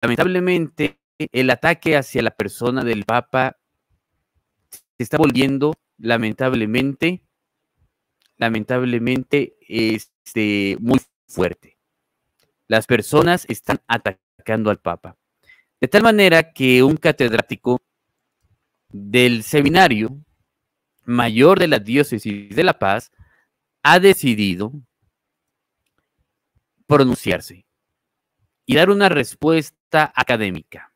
lamentablemente, el ataque hacia la persona del Papa se está volviendo, lamentablemente, muy fuerte. Las personas están atacando al Papa. De tal manera que un catedrático del Seminario Mayor de la Diócesis de La Paz ha decidido pronunciarse y dar una respuesta académica.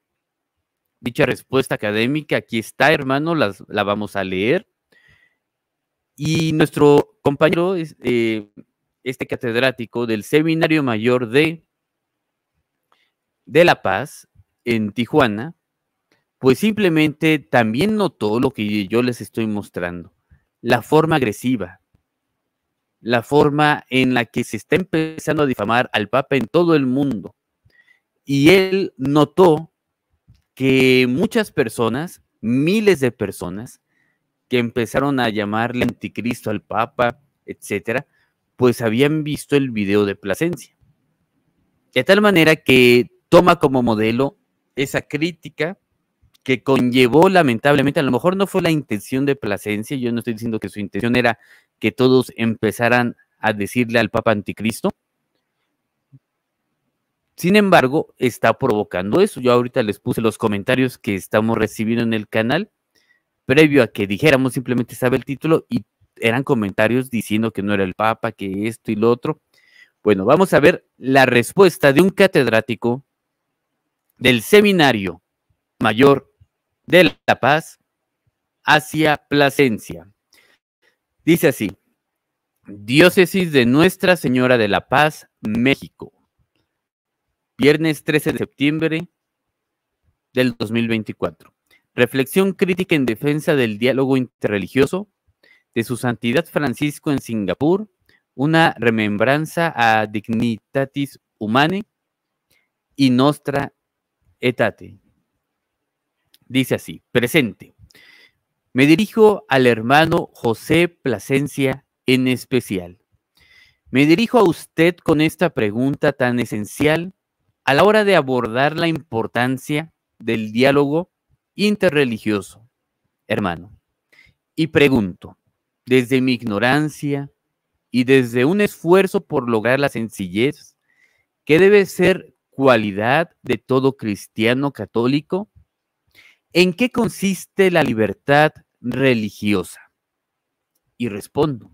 Dicha respuesta académica, aquí está, hermano, la vamos a leer. Y nuestro compañero, este catedrático del Seminario Mayor de La Paz, en Tijuana, pues simplemente también notó lo que yo les estoy mostrando, la forma agresiva, la forma en la que se está empezando a difamar al Papa en todo el mundo. Y él notó que muchas personas, miles de personas, que empezaron a llamarle anticristo al Papa, etcétera, pues habían visto el video de Plasencia. De tal manera que toma como modelo esa crítica que conllevó, lamentablemente, a lo mejor no fue la intención de Plasencia, yo no estoy diciendo que su intención era que todos empezaran a decirle al Papa anticristo. Sin embargo, está provocando eso. Yo ahorita les puse los comentarios que estamos recibiendo en el canal, previo a que dijéramos, simplemente sabe el título, y eran comentarios diciendo que no era el Papa, que esto y lo otro. Bueno, vamos a ver la respuesta de un catedrático del Seminario Mayor de La Paz hacia Plasencia. Dice así: Diócesis de Nuestra Señora de la Paz, México. Viernes 13 de septiembre del 2024. Reflexión crítica en defensa del diálogo interreligioso de Su Santidad Francisco en Singapur, una remembranza a Dignitatis Humanae y Nostra Aetate. Dice así: presente. Me dirijo al hermano José Plasencia en especial. Me dirijo a usted con esta pregunta tan esencial a la hora de abordar la importancia del diálogo interreligioso, hermano. Y pregunto, desde mi ignorancia y desde un esfuerzo por lograr la sencillez, que debe ser cualidad de todo cristiano católico, ¿en qué consiste la libertad religiosa? Y respondo,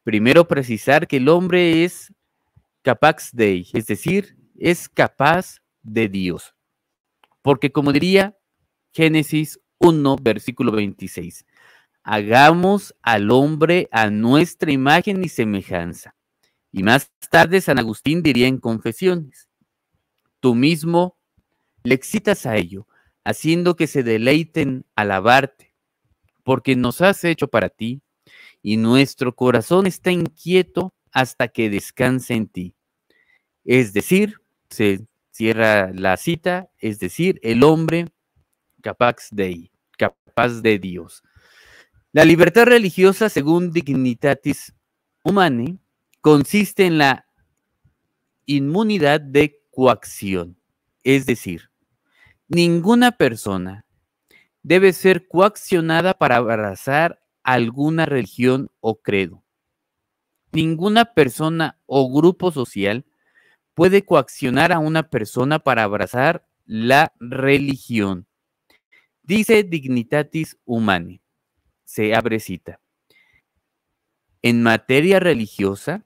primero precisar que el hombre es capax Dei, es decir, es capaz de Dios. Porque como diría Génesis 1, versículo 26, hagamos al hombre a nuestra imagen y semejanza. Y más tarde San Agustín diría en Confesiones, tú mismo le excitas a ello, haciendo que se deleiten alabarte, porque nos has hecho para ti, y nuestro corazón está inquieto hasta que descanse en ti. Es decir, se cierra la cita, es decir, el hombre capax Dei, capaz de Dios. La libertad religiosa, según Dignitatis Humanae, consiste en la inmunidad de coacción, es decir, ninguna persona debe ser coaccionada para abrazar alguna religión o credo. Ninguna persona o grupo social puede coaccionar a una persona para abrazar la religión. Dice Dignitatis Humanae, se abre cita. En materia religiosa,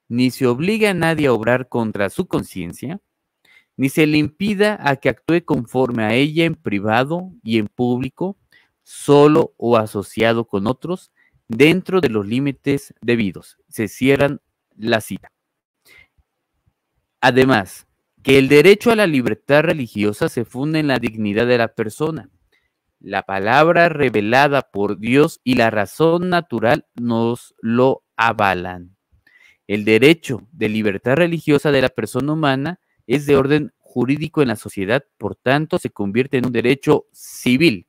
ni se obliga a nadie a obrar contra su conciencia, ni se le impida a que actúe conforme a ella en privado y en público, solo o asociado con otros, dentro de los límites debidos. Se cierran la cita. Además, que el derecho a la libertad religiosa se funda en la dignidad de la persona. La palabra revelada por Dios y la razón natural nos lo avalan. El derecho de libertad religiosa de la persona humana es de orden jurídico en la sociedad, por tanto, se convierte en un derecho civil.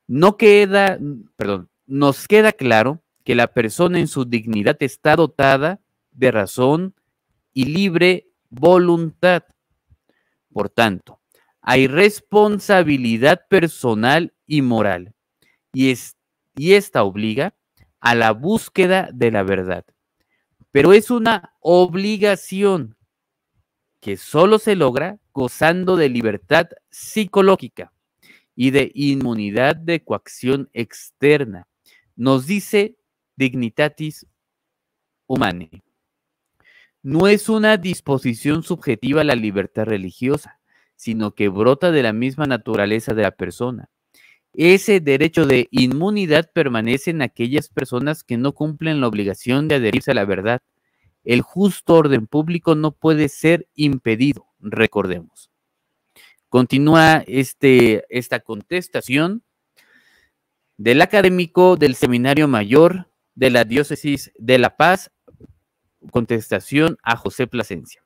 Nos queda claro que la persona en su dignidad está dotada de razón y libre voluntad. Por tanto, hay responsabilidad personal y moral, y esta obliga a la búsqueda de la verdad. Pero es una obligación que solo se logra gozando de libertad psicológica y de inmunidad de coacción externa. Nos dice Dignitatis Humanae. No es una disposición subjetiva a la libertad religiosa, sino que brota de la misma naturaleza de la persona. Ese derecho de inmunidad permanece en aquellas personas que no cumplen la obligación de adherirse a la verdad. El justo orden público no puede ser impedido, recordemos. Continúa esta contestación del académico del Seminario Mayor de la Diócesis de La Paz, contestación a José Plasencia.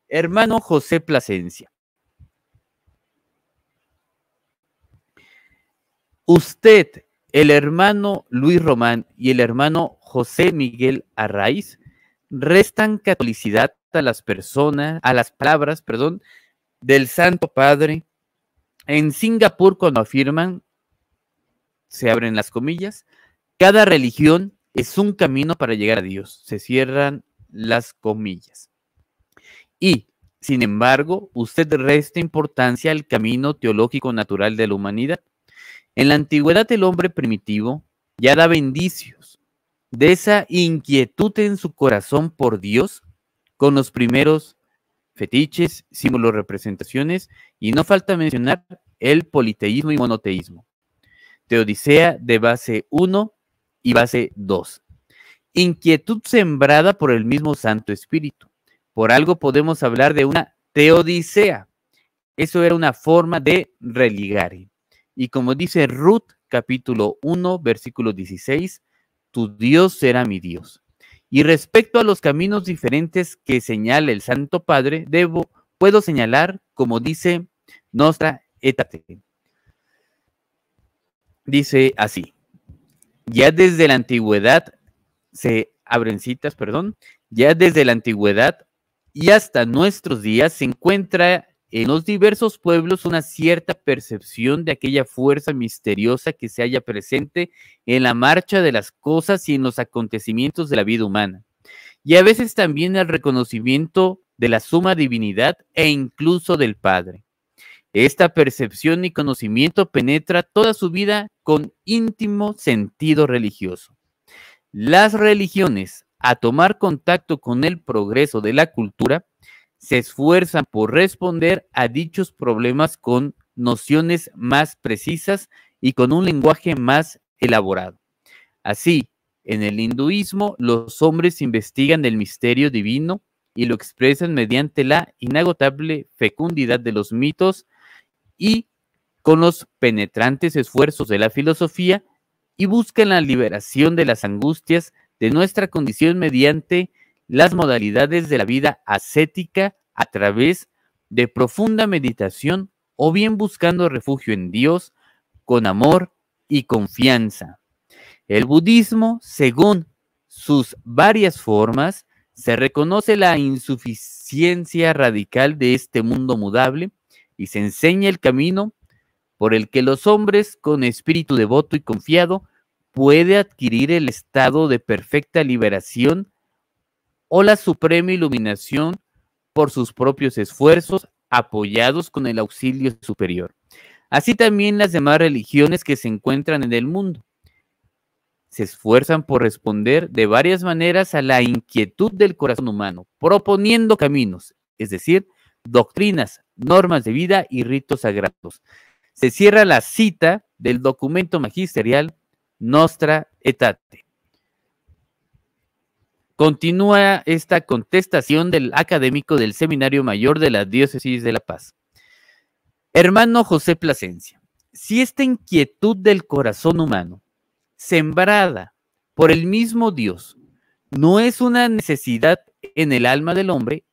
Hermano José Plasencia, usted, el hermano Luis Román y el hermano José Miguel Arraiz restan catolicidad a las palabras, del Santo Padre en Singapur cuando afirman, se abren las comillas, cada religión es un camino para llegar a Dios, se cierran las comillas. Y, sin embargo, usted resta importancia al camino teológico natural de la humanidad. En la antigüedad el hombre primitivo ya daba indicios de esa inquietud en su corazón por Dios con los primeros fetiches, símbolos, representaciones, y no falta mencionar el politeísmo y monoteísmo. Teodicea de base 1 y base 2. Inquietud sembrada por el mismo Santo Espíritu. Por algo podemos hablar de una teodicea. Eso era una forma de religare. Y como dice Ruth, capítulo 1, versículo 16, tu Dios será mi Dios. Y respecto a los caminos diferentes que señala el Santo Padre, puedo señalar, como dice Nostra Aetate. Dice así, ya desde la antigüedad, ya desde la antigüedad y hasta nuestros días se encuentra en los diversos pueblos una cierta percepción de aquella fuerza misteriosa que se halla presente en la marcha de las cosas y en los acontecimientos de la vida humana, y a veces también el reconocimiento de la suma divinidad e incluso del Padre. Esta percepción y conocimiento penetra toda su vida con íntimo sentido religioso. Las religiones, a tomar contacto con el progreso de la cultura, se esfuerzan por responder a dichos problemas con nociones más precisas y con un lenguaje más elaborado. Así, en el hinduismo, los hombres investigan el misterio divino y lo expresan mediante la inagotable fecundidad de los mitos y con los penetrantes esfuerzos de la filosofía, y buscan la liberación de las angustias de nuestra condición mediante las modalidades de la vida ascética a través de profunda meditación o bien buscando refugio en Dios con amor y confianza. El budismo, según sus varias formas, se reconoce la insuficiencia radical de este mundo mudable y se enseña el camino por el que los hombres con espíritu devoto y confiado puede adquirir el estado de perfecta liberación o la suprema iluminación por sus propios esfuerzos apoyados con el auxilio superior. Así también las demás religiones que se encuentran en el mundo se esfuerzan por responder de varias maneras a la inquietud del corazón humano, proponiendo caminos, es decir, doctrinas, normas de vida y ritos sagrados. Se cierra la cita del documento magisterial Nostra Aetate. Continúa esta contestación del académico del Seminario Mayor de la Diócesis de La Paz. Hermano José Plasencia, si esta inquietud del corazón humano, sembrada por el mismo Dios, no es una necesidad en el alma del hombre,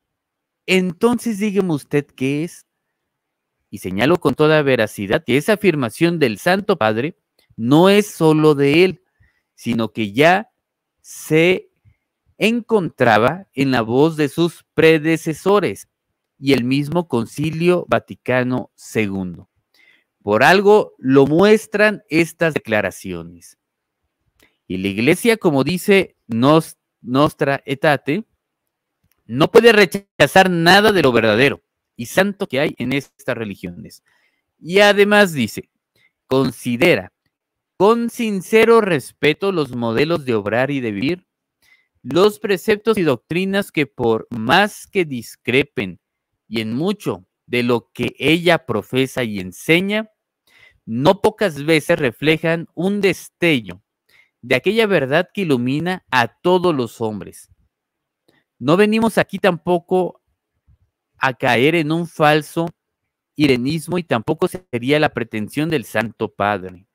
entonces dígame usted qué es. Y señalo con toda veracidad que esa afirmación del Santo Padre no es solo de él, sino que ya se encontraba en la voz de sus predecesores, y el mismo Concilio Vaticano II. Por algo lo muestran estas declaraciones. Y la Iglesia, como dice Nostra Aetate, no puede rechazar nada de lo verdadero y santo que hay en estas religiones. Y además dice, considera con sincero respeto los modelos de obrar y de vivir, los preceptos y doctrinas que por más que discrepen y en mucho de lo que ella profesa y enseña, no pocas veces reflejan un destello de aquella verdad que ilumina a todos los hombres. No venimos aquí tampoco a caer en un falso irenismo y tampoco sería la pretensión del Santo Padre,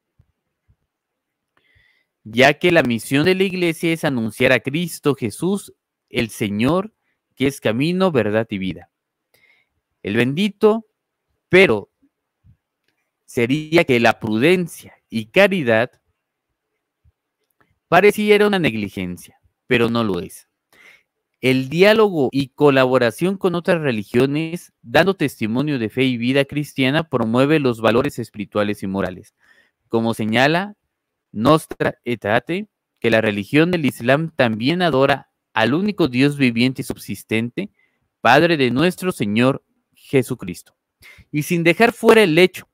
ya que la misión de la Iglesia es anunciar a Cristo Jesús, el Señor, que es camino, verdad y vida. El bendito, pero sería que la prudencia y caridad pareciera una negligencia, pero no lo es. El diálogo y colaboración con otras religiones, dando testimonio de fe y vida cristiana, promueve los valores espirituales y morales. Como señala Nostra Aetate, que la religión del Islam también adora al único Dios viviente y subsistente, Padre de nuestro Señor Jesucristo. Y sin dejar fuera el hecho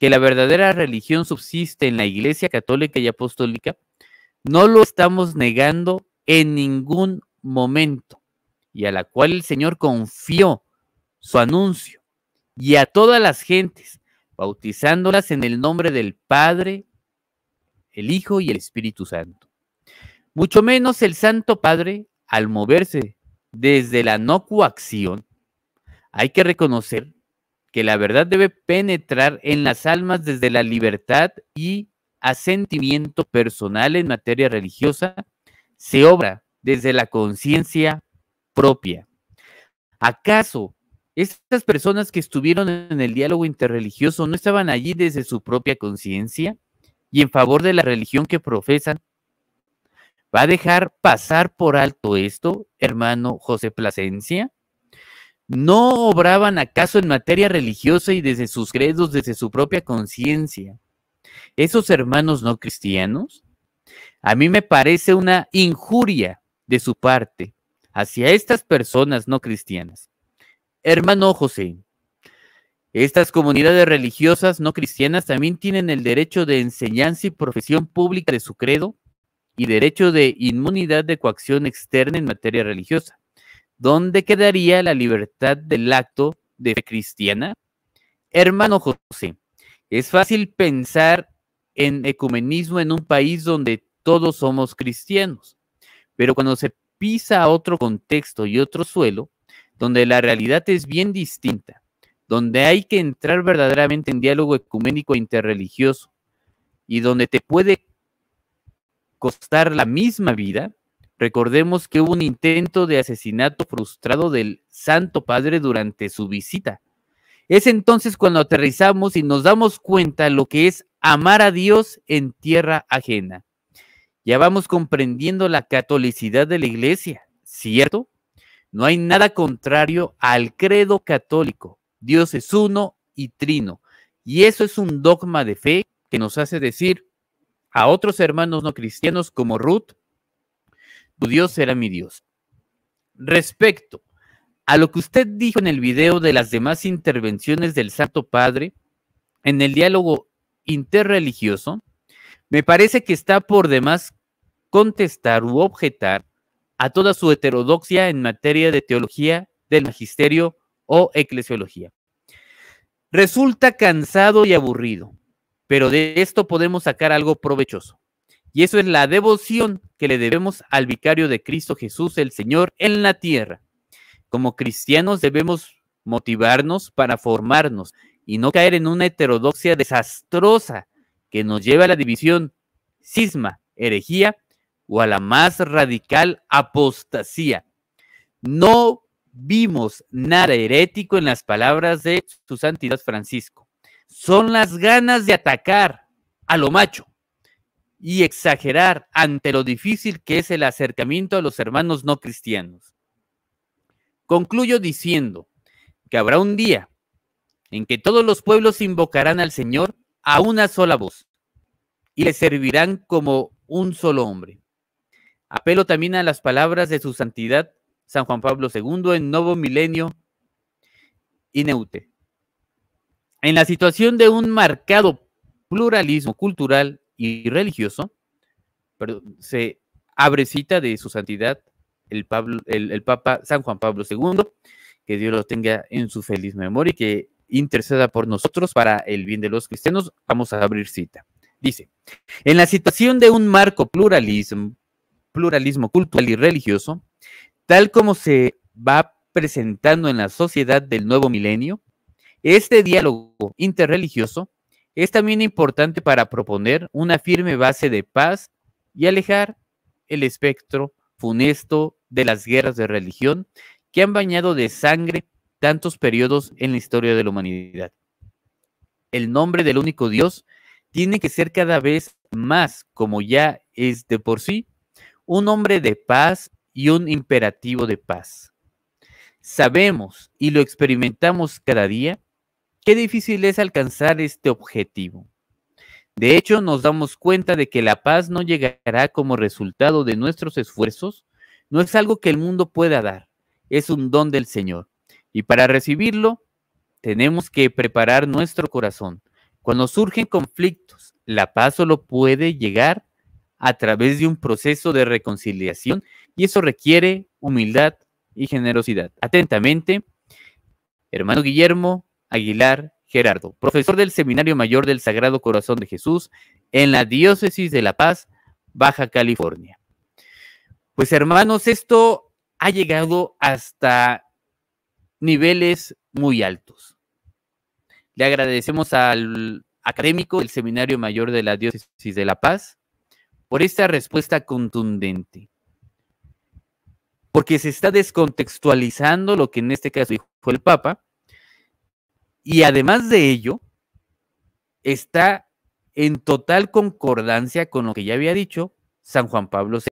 que la verdadera religión subsiste en la Iglesia Católica y Apostólica, no lo estamos negando en ningún momento, y a la cual el Señor confió su anuncio, y a todas las gentes, bautizándolas en el nombre del Padre, el Hijo y el Espíritu Santo. Mucho menos el Santo Padre, al moverse desde la no coacción, hay que reconocer que la verdad debe penetrar en las almas desde la libertad y asentimiento personal en materia religiosa, se obra desde la conciencia propia. ¿Acaso estas personas que estuvieron en el diálogo interreligioso no estaban allí desde su propia conciencia y en favor de la religión que profesan? ¿Va a dejar pasar por alto esto, hermano José Plasencia? ¿No obraban acaso en materia religiosa y desde sus credos, desde su propia conciencia, esos hermanos no cristianos? A mí me parece una injuria de su parte hacia estas personas no cristianas. Hermano José, estas comunidades religiosas no cristianas también tienen el derecho de enseñanza y profesión pública de su credo y derecho de inmunidad de coacción externa en materia religiosa. ¿Dónde quedaría la libertad del acto de fe cristiana? Hermano José, es fácil pensar en ecumenismo en un país donde todos somos cristianos, pero cuando se pisa a otro contexto y otro suelo, donde la realidad es bien distinta, donde hay que entrar verdaderamente en diálogo ecuménico e interreligioso, y donde te puede costar la misma vida. Recordemos que hubo un intento de asesinato frustrado del Santo Padre durante su visita. Es entonces cuando aterrizamos y nos damos cuenta lo que es amar a Dios en tierra ajena. Ya vamos comprendiendo la catolicidad de la Iglesia, ¿cierto? No hay nada contrario al credo católico. Dios es uno y trino. Y eso es un dogma de fe que nos hace decir a otros hermanos no cristianos como Ruth: tu Dios será mi Dios. Respecto a lo que usted dijo en el video de las demás intervenciones del Santo Padre en el diálogo interreligioso, me parece que está por demás contestar u objetar a toda su heterodoxia en materia de teología del magisterio o eclesiología. Resulta cansado y aburrido, pero de esto podemos sacar algo provechoso. Y eso es la devoción que le debemos al vicario de Cristo Jesús, el Señor, en la tierra. Como cristianos debemos motivarnos para formarnos y no caer en una heterodoxia desastrosa que nos lleva a la división, cisma, herejía o a la más radical apostasía. No vimos nada herético en las palabras de su santidad Francisco. Son las ganas de atacar a lo macho y exagerar ante lo difícil que es el acercamiento a los hermanos no cristianos. Concluyo diciendo que habrá un día en que todos los pueblos invocarán al Señor a una sola voz y le servirán como un solo hombre. Apelo también a las palabras de su santidad San Juan Pablo II en Novo Milenio Ineute. En la situación de un marcado pluralismo cultural y religioso, se abre cita de su santidad el Papa San Juan Pablo II, que Dios lo tenga en su feliz memoria y que interceda por nosotros para el bien de los cristianos. Vamos a abrir cita. Dice, en la situación de un marco pluralismo cultural y religioso, tal como se va presentando en la sociedad del nuevo milenio, este diálogo interreligioso es también importante para proponer una firme base de paz y alejar el espectro funesto de las guerras de religión que han bañado de sangre tantos periodos en la historia de la humanidad. El nombre del único Dios tiene que ser cada vez más, como ya es de por sí, un nombre de paz y un imperativo de paz. Sabemos y lo experimentamos cada día qué difícil es alcanzar este objetivo. De hecho, nos damos cuenta de que la paz no llegará como resultado de nuestros esfuerzos, no es algo que el mundo pueda dar, es un don del Señor. Y para recibirlo, tenemos que preparar nuestro corazón. Cuando surgen conflictos, la paz solo puede llegar a través de un proceso de reconciliación y eso requiere humildad y generosidad. Atentamente, hermano Guillermo Aguilar Gerardo, profesor del Seminario Mayor del Sagrado Corazón de Jesús en la Diócesis de La Paz, Baja California. Pues hermanos, esto ha llegado hasta niveles muy altos. Le agradecemos al académico del Seminario Mayor de la Diócesis de La Paz por esta respuesta contundente, porque se está descontextualizando lo que en este caso dijo el Papa, y además de ello, está en total concordancia con lo que ya había dicho San Juan Pablo II.